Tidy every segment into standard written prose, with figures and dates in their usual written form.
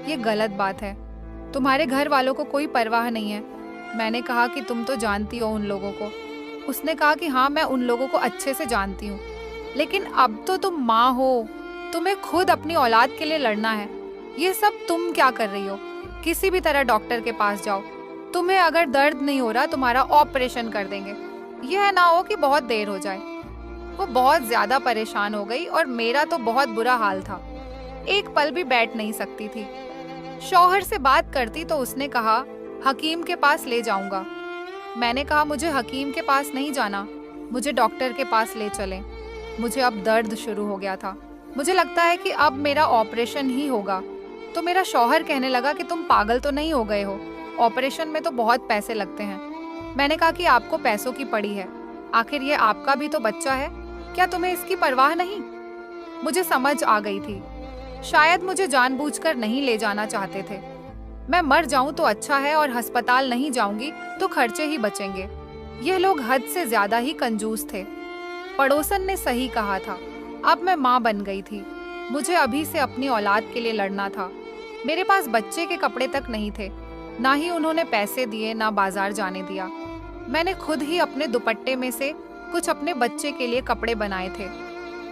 ये गलत बात है। तुम्हारे घर वालों को कोई परवाह नहीं है। मैंने कहा कि तुम तो जानती हो उन लोगों को। उसने कहा कि हाँ, मैं उन लोगों को अच्छे से जानती हूँ, लेकिन अब तो तुम माँ हो, तुम्हें खुद अपनी औलाद के लिए लड़ना है। ये सब तुम क्या कर रही हो? किसी भी तरह डॉक्टर के पास जाओ। तुम्हें अगर दर्द नहीं हो रहा, तुम्हारा ऑपरेशन कर देंगे। यह ना हो कि बहुत देर हो जाए। वो बहुत ज्यादा परेशान हो गई और मेरा तो बहुत बुरा हाल था। एक पल भी बैठ नहीं सकती थी। शौहर से बात करती तो उसने कहा हकीम के पास ले जाऊंगा। मैंने कहा मुझे हकीम के पास नहीं जाना, मुझे डॉक्टर के पास ले चलें। मुझे अब दर्द शुरू हो गया था। मुझे लगता है कि अब मेरा ऑपरेशन ही होगा। तो मेरा शौहर कहने लगा कि तुम पागल तो नहीं हो गए हो, ऑपरेशन में तो बहुत पैसे लगते हैं। मैंने कहा कि आपको पैसों की पड़ी है, आखिर ये आपका भी तो बच्चा है, क्या तुम्हें इसकी परवाह नहीं? मुझे समझ आ गई थी, शायद मुझे जानबूझकर नहीं ले जाना चाहते थे। मैं मर जाऊं तो अच्छा है और अस्पताल नहीं जाऊंगी तो खर्चे ही बचेंगे। ये लोग हद से ज्यादा ही कंजूस थे। पड़ोसन ने सही कहा था। अब मैं माँ बन गई थी। मुझे अभी से अपनी औलाद के लिए लड़ना था। मेरे पास बच्चे के कपड़े तक नहीं थे, ना ही उन्होंने पैसे दिए, ना बाजार जाने दिया। मैंने खुद ही अपने दुपट्टे में से कुछ अपने बच्चे के लिए कपड़े बनाए थे।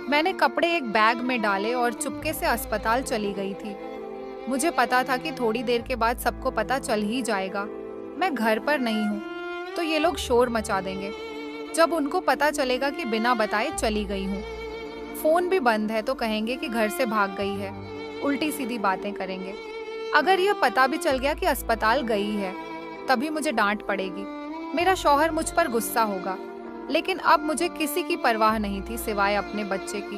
मैंने कपड़े एक बैग में डाले और चुपके से अस्पताल चली गई थी। मुझे पता था कि थोड़ी देर के बाद सबको पता चल ही जाएगा। मैं घर पर नहीं हूँ तो ये लोग शोर मचा देंगे। जब उनको पता चलेगा कि बिना बताए चली गई हूँ, फोन भी बंद है, तो कहेंगे कि घर से भाग गई है। उल्टी सीधी बातें करेंगे। अगर यह पता भी चल गया कि अस्पताल गई है, तभी मुझे डांट पड़ेगी। मेरा शौहर मुझ पर गुस्सा होगा। लेकिन अब मुझे किसी की परवाह नहीं थी सिवाय अपने बच्चे की।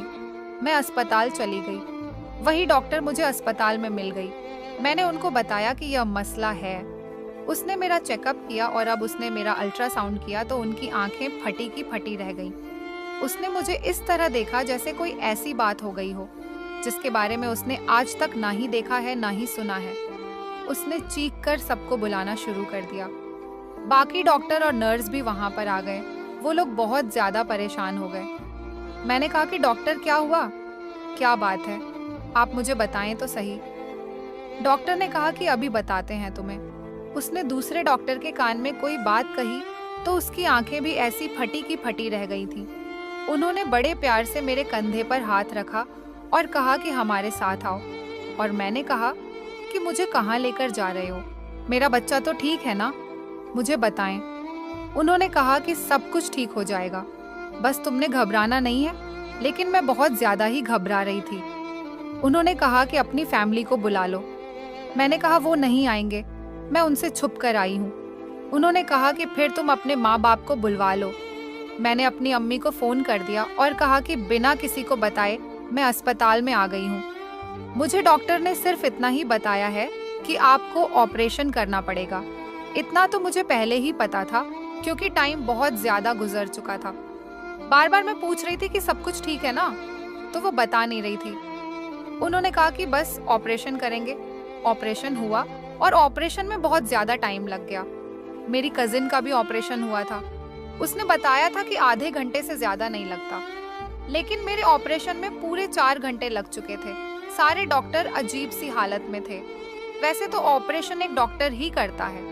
मैं अस्पताल चली गई। वही डॉक्टर मुझे अस्पताल में मिल गई। मैंने उनको बताया कि यह मसला है। उसने मेरा चेकअप किया और अब उसने मेरा अल्ट्रासाउंड किया तो उनकी आंखें फटी की फटी रह गईं। उसने मुझे इस तरह देखा जैसे कोई ऐसी बात हो गई हो जिसके बारे में उसने आज तक ना ही देखा है ना ही सुना है। उसने चीख कर सबको बुलाना शुरू कर दिया। बाकी डॉक्टर और नर्स भी वहां पर आ गए। वो लोग बहुत ज्यादा परेशान हो गए। मैंने कहा कि डॉक्टर क्या हुआ, क्या बात है, आप मुझे बताएं तो सही। डॉक्टर ने कहा कि अभी बताते हैं तुम्हें। उसने दूसरे डॉक्टर के कान में कोई बात कही तो उसकी आंखें भी ऐसी फटी की फटी रह गई थी। उन्होंने बड़े प्यार से मेरे कंधे पर हाथ रखा और कहा कि हमारे साथ आओ। और मैंने कहा कि मुझे कहाँ लेकर जा रहे हो, मेरा बच्चा तो ठीक है ना, मुझे बताएं। उन्होंने कहा कि सब कुछ ठीक हो जाएगा, बस तुमने घबराना नहीं है। लेकिन मैं बहुत ज्यादा ही घबरा रही थी। उन्होंने कहा कि अपनी फैमिली को बुला लो। मैंने कहा वो नहीं आएंगे, मैं उनसे छुप कर आई हूँ। उन्होंने कहा कि फिर तुम अपने माँ बाप को बुलवा लो। मैंने अपनी अम्मी को फोन कर दिया और कहा कि बिना किसी को बताए मैं अस्पताल में आ गई हूँ। मुझे डॉक्टर ने सिर्फ इतना ही बताया है कि आपको ऑपरेशन करना पड़ेगा। इतना तो मुझे पहले ही पता था क्योंकि टाइम बहुत ज्यादा गुजर चुका था। बार बार मैं पूछ रही थी कि सब कुछ ठीक है ना, तो वो बता नहीं रही थी। उन्होंने कहा कि बस ऑपरेशन करेंगे। ऑपरेशन हुआ और ऑपरेशन में बहुत ज्यादा टाइम लग गया। मेरी कजिन का भी ऑपरेशन हुआ था। उसने बताया था कि आधे घंटे से ज्यादा नहीं लगता, लेकिन मेरे ऑपरेशन में पूरे 4 घंटे लग चुके थे। सारे डॉक्टर अजीब सी हालत में थे। वैसे तो ऑपरेशन एक डॉक्टर ही करता है,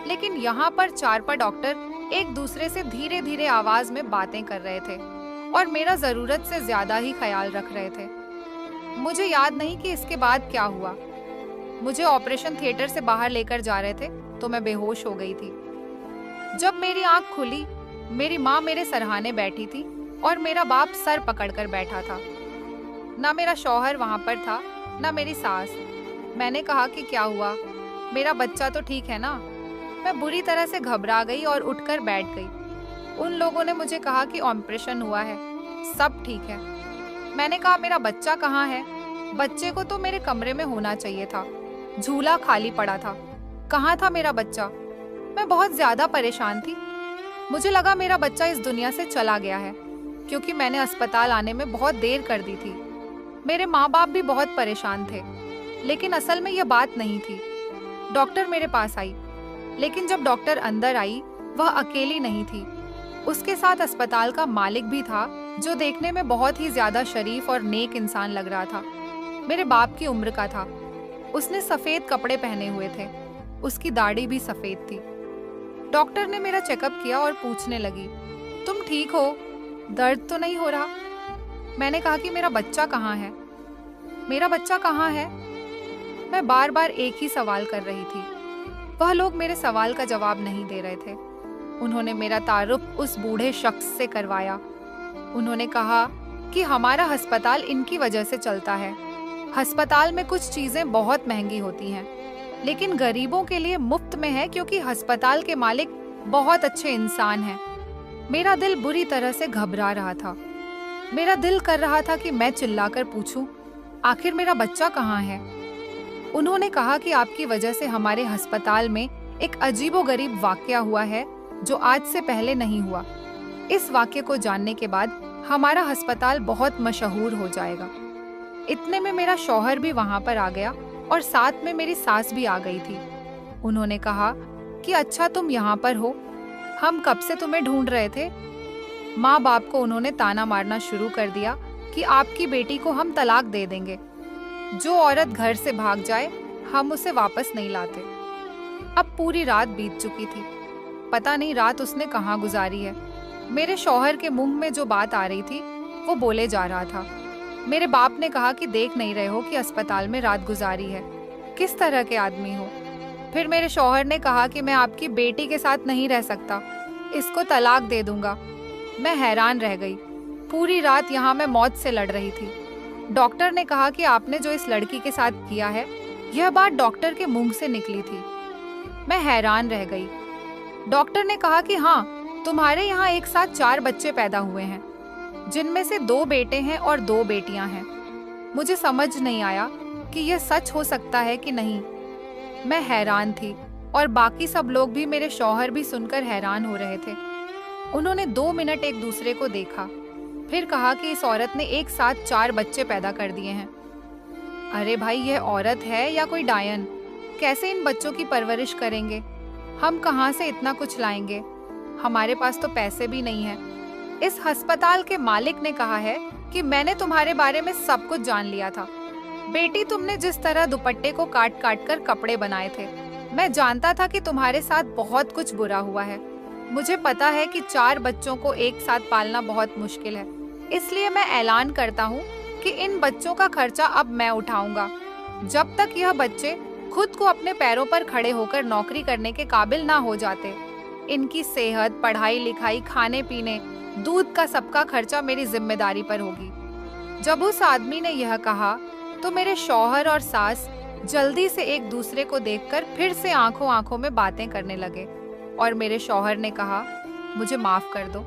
लेकिन यहाँ पर 4 डॉक्टर एक दूसरे से धीरे धीरे आवाज में बातें कर रहे थे और मेरा जरूरत से ज्यादा ही ख्याल रख रहे थे। मुझे याद नहीं कि इसके बाद क्या हुआ। मुझे ऑपरेशन थिएटर से बाहर लेकर जा रहे थे तो मैं बेहोश हो गई थी। जब मेरी आंख खुली, मेरी माँ मेरे सरहाने बैठी थी और मेरा बाप सर पकड़कर बैठा था। ना मेरा शौहर वहां पर था, ना मेरी सास। मैंने कहा कि क्या हुआ, मेरा बच्चा तो ठीक है ना? मैं बुरी तरह से घबरा गई और उठकर बैठ गई। उन लोगों ने मुझे कहा कि ऑपरेशन हुआ है, सब ठीक है। मैंने कहा मेरा बच्चा कहाँ है? बच्चे को तो मेरे कमरे में होना चाहिए था, झूला खाली पड़ा था। कहाँ था मेरा बच्चा? मैं बहुत ज्यादा परेशान थी। मुझे लगा मेरा बच्चा इस दुनिया से चला गया है, क्योंकि मैंने अस्पताल आने में बहुत देर कर दी थी। मेरे माँ बाप भी बहुत परेशान थे, लेकिन असल में यह बात नहीं थी। डॉक्टर मेरे पास आई, लेकिन जब डॉक्टर अंदर आई, वह अकेली नहीं थी। उसके साथ अस्पताल का मालिक भी था, जो देखने में बहुत ही ज्यादा शरीफ और नेक इंसान लग रहा था। मेरे बाप की उम्र का था। उसने सफेद कपड़े पहने हुए थे, उसकी दाढ़ी भी सफेद थी। डॉक्टर ने मेरा चेकअप किया और पूछने लगी, तुम ठीक हो? दर्द तो नहीं हो रहा? मैंने कहा कि मेरा बच्चा कहाँ है? मेरा बच्चा कहाँ है? मैं बार बार एक ही सवाल कर रही थी। वह लोग मेरे सवाल का जवाब नहीं दे रहे थे। उन्होंने मेरा तारुफ उस बूढ़े शख्स से करवाया। उन्होंने कहा कि हमारा अस्पताल इनकी वजह से चलता है। अस्पताल में कुछ चीजें बहुत महंगी होती हैं, लेकिन गरीबों के लिए मुफ्त में है क्योंकि अस्पताल के मालिक बहुत अच्छे इंसान हैं। मेरा दिल बुरी तरह से घबरा रहा था। मेरा दिल कर रहा था कि मैं चिल्लाकर पूछूं, आखिर मेरा बच्चा कहाँ है? उन्होंने कहा कि आपकी वजह से हमारे अस्पताल में एक अजीबोगरीब वाकया हुआ है जो आज से पहले नहीं हुआ। इस वाकये को जानने के बाद हमारा अस्पताल बहुत मशहूर हो जाएगा। इतने में मेरा शौहर भी वहां पर आ गया और साथ में मेरी सास भी आ गई थी। उन्होंने कहा कि अच्छा तुम यहाँ पर हो, हम कब से तुम्हें ढूंढ रहे थे। माँ बाप को उन्होंने ताना मारना शुरू कर दिया कि आपकी बेटी को हम तलाक दे देंगे। जो औरत घर से भाग जाए हम उसे वापस नहीं लाते। अब पूरी रात बीत चुकी थी। पता नहीं रात उसने कहाँ गुजारी है। मेरे शौहर के मुंह में जो बात आ रही थी वो बोले जा रहा था। मेरे बाप ने कहा कि देख नहीं रहे हो कि अस्पताल में रात गुजारी है, किस तरह के आदमी हो। फिर मेरे शौहर ने कहा कि मैं आपकी बेटी के साथ नहीं रह सकता, इसको तलाक दे दूंगा। मैं हैरान रह गई। पूरी रात यहाँ मैं मौत से लड़ रही थी। डॉक्टर ने कहा कि आपने जो इस लड़की के साथ किया है, यह बात डॉक्टर के मुंह से निकली थी। मैं हैरान रह गई। डॉक्टर ने कहा कि हाँ, तुम्हारे यहाँ एक साथ 4 बच्चे पैदा हुए हैं, जिनमें से 2 बेटे हैं और 2 बेटियां हैं। मुझे समझ नहीं आया कि यह सच हो सकता है कि नहीं। मैं हैरान थी और बाकी सब लोग भी, मेरे शौहर भी सुनकर हैरान हो रहे थे। उन्होंने 2 मिनट एक दूसरे को देखा, फिर कहा कि इस औरत ने एक साथ 4 बच्चे पैदा कर दिए हैं। अरे भाई, यह औरत है या कोई डायन? कैसे इन बच्चों की परवरिश करेंगे? हम कहाँ से इतना कुछ लाएंगे? हमारे पास तो पैसे भी नहीं है। इस अस्पताल के मालिक ने कहा है कि मैंने तुम्हारे बारे में सब कुछ जान लिया था। बेटी, तुमने जिस तरह दुपट्टे को काट काट कर कपड़े बनाए थे, मैं जानता था कि तुम्हारे साथ बहुत कुछ बुरा हुआ है। मुझे पता है कि 4 बच्चों को एक साथ पालना बहुत मुश्किल है, इसलिए मैं ऐलान करता हूँ कि इन बच्चों का खर्चा अब मैं उठाऊंगा। जब तक यह बच्चे खुद को अपने पैरों पर खड़े होकर नौकरी करने के काबिल ना हो जाते, इनकी सेहत, पढ़ाई लिखाई, खाने पीने, दूध का सबका खर्चा मेरी जिम्मेदारी पर होगी। जब उस आदमी ने यह कहा तो मेरे शौहर और सास जल्दी से एक दूसरे को देखकर फिर से आंखों आंखों में बातें करने लगे और मेरे शौहर ने कहा, मुझे माफ कर दो।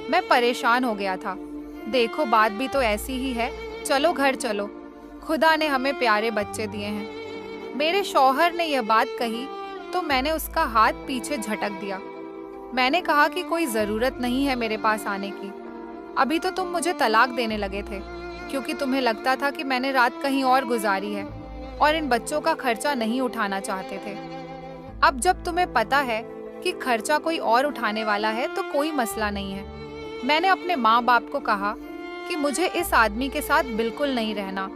मैं परेशान हो गया था। देखो, बात भी तो ऐसी ही है, चलो घर चलो, खुदा ने हमें प्यारे बच्चे दिए हैं। मेरे शौहर ने यह बात कही तो मैंने उसका हाथ पीछे झटक दिया। मैंने कहा कि कोई जरूरत नहीं है मेरे पास आने की। अभी तो तुम मुझे तलाक देने लगे थे क्योंकि तुम्हें लगता था कि मैंने रात कहीं और गुजारी है और इन बच्चों का खर्चा नहीं उठाना चाहते थे। अब जब तुम्हें पता है कि खर्चा कोई और उठाने वाला है तो कोई मसला नहीं है। मैंने अपने माँ बाप को कहा कि मुझे इस आदमी के साथ बिल्कुल नहीं रहना।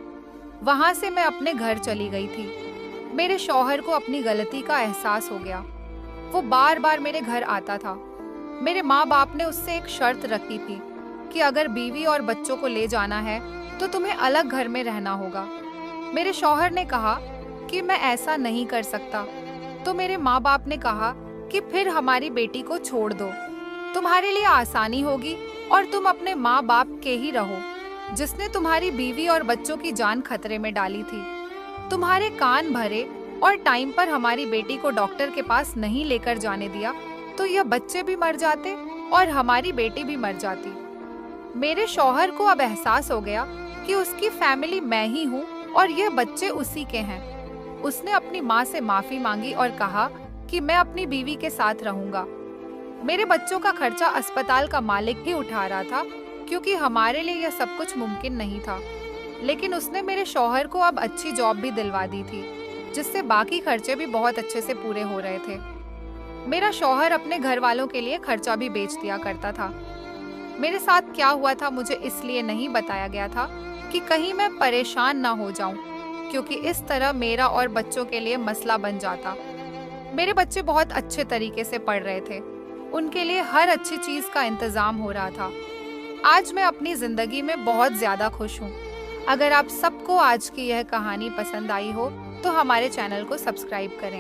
वहां से मैं अपने घर चली गई थी। मेरे शौहर को अपनी गलती का एहसास हो गया। वो बार बार मेरे घर आता था। मेरे माँ बाप ने उससे एक शर्त रखी थी कि अगर बीवी और बच्चों को ले जाना है तो तुम्हें अलग घर में रहना होगा। मेरे शौहर ने कहा कि मैं ऐसा नहीं कर सकता, तो मेरे माँ बाप ने कहा कि फिर हमारी बेटी को छोड़ दो, तुम्हारे लिए आसानी होगी और तुम अपने माँ बाप के ही रहो, जिसने तुम्हारी बीवी और बच्चों की जान खतरे में डाली थी। तुम्हारे कान भरे और टाइम पर हमारी बेटी को डॉक्टर के पास नहीं लेकर जाने दिया तो यह बच्चे भी मर जाते और हमारी बेटी भी मर जाती। मेरे शौहर को अब एहसास हो गया कि उसकी फैमिली मैं ही हूँ और यह बच्चे उसी के हैं। उसने अपनी माँ से माफी मांगी और कहा कि मैं अपनी बीवी के साथ रहूंगा। मेरे बच्चों का खर्चा अस्पताल का मालिक ही उठा रहा था क्योंकि हमारे लिए यह सब कुछ मुमकिन नहीं था। लेकिन उसने मेरे शौहर को अब अच्छी जॉब भी दिलवा दी थी, जिससे बाकी खर्चे भी बहुत अच्छे से पूरे हो रहे थे। मेरा शौहर अपने घर वालों के लिए खर्चा भी बेच दिया करता था। मेरे साथ क्या हुआ था मुझे इसलिए नहीं बताया गया था कि कहीं मैं परेशान ना हो जाऊं। क्योंकि इस तरह मेरा और बच्चों के लिए मसला बन जाता। मेरे बच्चे बहुत अच्छे तरीके से पढ़ रहे थे, उनके लिए हर अच्छी चीज का इंतजाम हो रहा था। आज मैं अपनी जिंदगी में बहुत ज्यादा खुश हूँ। अगर आप सबको आज की यह कहानी पसंद आई हो तो हमारे चैनल को सब्सक्राइब करें।